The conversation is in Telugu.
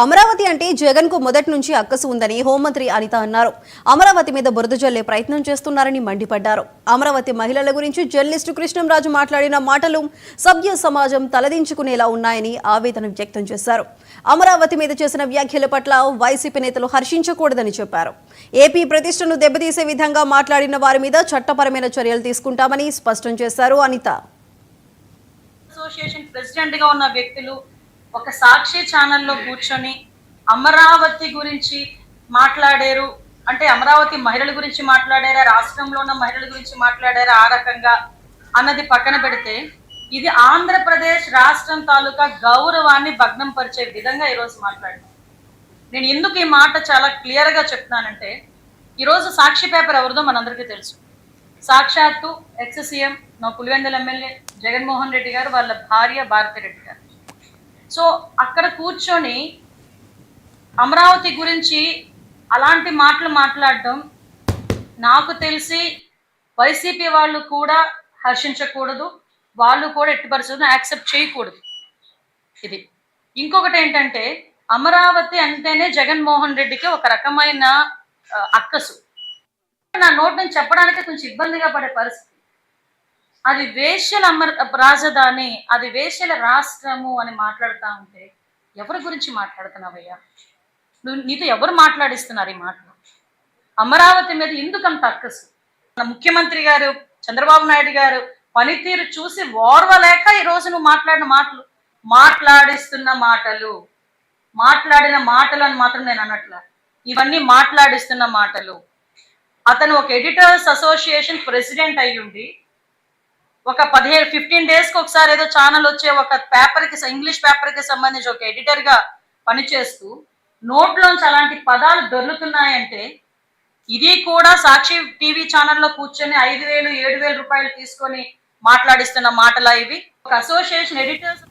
అమరావతి అంటే జగన్ కు మొదటి నుంచి అక్కసు ఉందని హోంమంత్రి అనిత అన్నారు. అమరావతి మీద బురద జల్లే ప్రయత్నం చేస్తున్నారని మండిపడ్డారు. అమరావతి మహిళల గురించి జర్నలిస్టు కృష్ణంరాజు మాట్లాడిన మాటలు సభ్య సమాజం తలదించుకునేలా ఉన్నాయని ఆవేదన వ్యక్తం చేశారు. అమరావతి మీద చేసిన వ్యాఖ్యల పట్ల వైసీపీ నేతలు హర్షించకూడదని చెప్పారు. ఏపీ ప్రతిష్టను దెబ్బతీసే విధంగా మాట్లాడిన వారి మీద చట్టపరమైన చర్యలు తీసుకుంటామని స్పష్టం చేశారు అనిత. అసోసియేషన్ ప్రెసిడెంట్ గా ఉన్న వ్యక్తులు ఒక సాక్షి ఛానల్లో కూర్చొని అమరావతి గురించి మాట్లాడారు అంటే అమరావతి మహిళల గురించి మాట్లాడారా, రాష్ట్రంలో ఉన్న మహిళల గురించి మాట్లాడారా ఆ రకంగా అన్నది పక్కన పెడితే ఇది ఆంధ్రప్రదేశ్ రాష్ట్రం తాలూకా గౌరవాన్ని భగ్నం పరిచే విధంగా ఈరోజు మాట్లాడారు. నేను ఎందుకు ఈ మాట చాలా క్లియర్గా చెప్తున్నానంటే ఈరోజు సాక్షి పేపర్ ఎవరిదో మనందరికీ తెలుసు. సాక్షాత్తు ఎక్స్ సీఎం నా పులివెందుల ఎమ్మెల్యే జగన్మోహన్ రెడ్డి గారు వాళ్ళ భార్య భారతిరెడ్డి గారు. సో అక్కడ కూర్చొని అమరావతి గురించి అలాంటి మాటలు మాట్లాడడం నాకు తెలిసి వైసీపీ వాళ్ళు కూడా హర్షించకూడదు, వాళ్ళు కూడా ఎట్టి పరిస్థితుల్లో యాక్సెప్ట్ చేయకూడదు. ఇది ఇంకొకటి ఏంటంటే అమరావతి అంటేనే జగన్మోహన్ రెడ్డికి ఒక రకమైన అక్కసు. నా నోటి నుంచి చెప్పడానికి కొంచెం ఇబ్బందిగా పడే పరిస్థితి. అది వేశ్యల రాజధాని, అది వేశ్యల రాష్ట్రము అని మాట్లాడుతూ ఉంటే ఎవరి గురించి మాట్లాడుతున్నావయ్యా? నీతో ఎవరు మాట్లాడిస్తున్నారు ఈ మాటలు? అమరావతి మీద ఎందుకు అంత అక్కసు? మన ముఖ్యమంత్రి గారు చంద్రబాబు నాయుడు గారు పనితీరు చూసి ఓర్వలేక ఈరోజు నువ్వు మాట్లాడిన మాటలు, మాట్లాడిన మాటలు అని మాత్రం నేను అన్నట్ల, ఇవన్నీ మాట్లాడిస్తున్న మాటలు. అతను ఒక ఎడిటర్స్ అసోసియేషన్ ప్రెసిడెంట్ అయ్యుండి ఒక 15 డేస్కి ఒకసారి ఏదో ఛానల్ వచ్చే ఒక పేపర్కి, ఇంగ్లీష్ పేపర్కి సంబంధించి ఒక ఎడిటర్గా పనిచేస్తూ నోట్లోంచి అలాంటి పదాలు దొరుకుతున్నాయంటే ఇది కూడా సాక్షి టీవీ ఛానల్లో కూర్చొని 5,000, 7,000 రూపాయలు తీసుకొని మాట్లాడిస్తున్న మాటలా ఇవి? ఒక అసోసియేషన్ ఎడిటర్స్